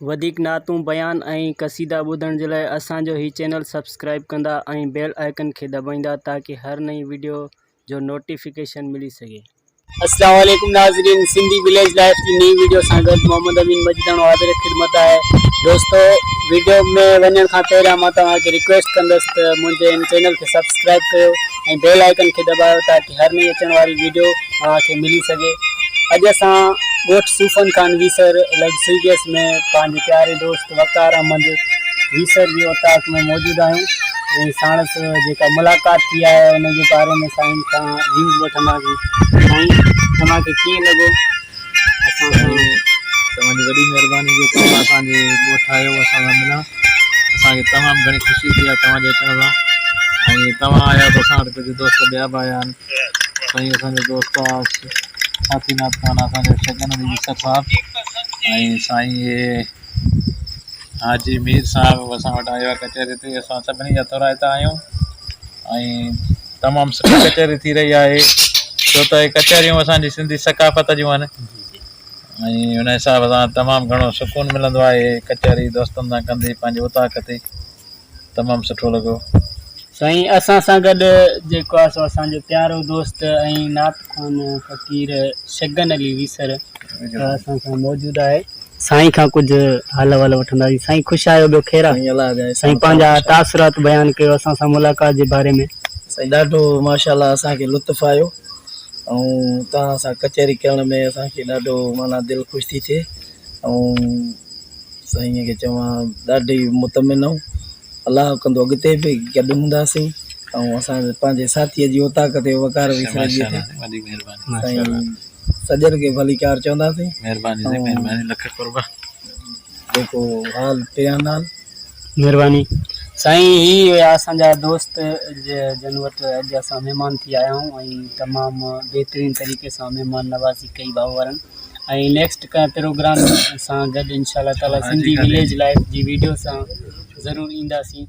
वधिक नातूं बयान ऐं क़सीदा ॿुधण जे लाइ असांजो ही चैनल सब्सक्राइब कंदा ऐं बेल आइकन खे दबाईंदा ताकि हर नई वीडियो जो नोटिफिकेशन मिली सके। अस्सलाम वालेकुम नाज़रीन, सिंधी विलेज लाइफ की नई वीडियो सां गॾु मोहम्मद अमीन मजिदाणो हाज़िर ख़िदमत आहे। दोस्तों, वीडियो में वञण खां पहिरियां मां तव्हांखे रिक्वेस्ट कंदुसि त मुंहिंजे इन चैनल खे सब्सक्राइब कयो ऐं बेल आइकन खे दबायो ताकि हर नई अचण वारी वीडियो तव्हांखे मिली सके। अॼु असां ॻोठ सूफ़न खान वीसर लग्ज़रियस में पंहिंजे प्यारे दोस्त वक़ार अहमद वीसर जी औताक में मौजूद आहियूं ऐं साणस जेका मुलाक़ात थी आहे उन जे बारे में साईं खां व्यूज़ वठंदासीं। साईं, तव्हांखे कीअं लॻो? तव्हांजी वॾी महिरबानी जो तव्हां असांजे ॻोठ आहियो, असां सां मिलण असांखे तमामु घणी ख़ुशी थी आहे तव्हांजे अचण सां। ऐं तव्हां आया त असां वटि कुझु दोस्त ॿिया बि आया आहिनि। साईं असांजो दोस्त आहे साथीनाथ खान, असांजे शगन अली वीसर साहिबु, ऐं साईं इहे हाजी मीर साहिबु असां वटि आयो आहे कचहरी ते। असां सभिनी जा थोराइता आहियूं ऐं तमामु सुठी कचहरी थी रही आहे, छो त इहे कचहरियूं असांजी सिंधी सकाफ़त जूं आहिनि ऐं हुन हिसाब सां तमामु घणो सुकून मिलंदो आहे। कचहरी दोस्तनि सां कंदे पंहिंजे उताक ते तमामु सुठो लॻो। साईं, असां सां गॾु जेको आहे सो असांजो प्यारो दोस्त ऐं नात ख़ान फ़क़ीर शगन अली वीसर असां सां मौजूदु आहे। साईं खां कुझु हाल वाल वठंदासीं। साईं, ख़ुशि आहियो? ॿियो ख़ैरु आहे? साईं, पंहिंजा तासुरात बयानु कयो असां सां मुलाक़ात जे बारे में। साईं, ॾाढो माशाल्लाह असांखे लुत्फ़ु आयो ऐं तव्हां सां कचहरी करण में असांखे ॾाढो माना दिलि ख़ुशि थी थिए ऐं साईं खे चवां ॾाढी मुतमिन ऐं अलाह कंदो अॻिते बि गॾु हूंदासीं ऐं असां पंहिंजे साथीअ जी औताक ते वकार वीसर जी साईं सजर खे भलीकार चवंदासीं। महिरबानी लख कुर्बा, जेको हाल पियान हाल महिरबानी। साईं, ही हुया असांजा दोस्त जन वटि अॼु असां महिमान थी आया आहियूं ऐं तमामु बहितरीन तरीक़े सां महिमान नवाज़ी कई भाउ वारनि। ऐं नेक्स्ट कंहिं प्रोग्राम सां गॾु इंशाअल्लाह ताला सिंधी विलेज लाइफ जी वीडियो सां ज़रूरु ईंदासीं।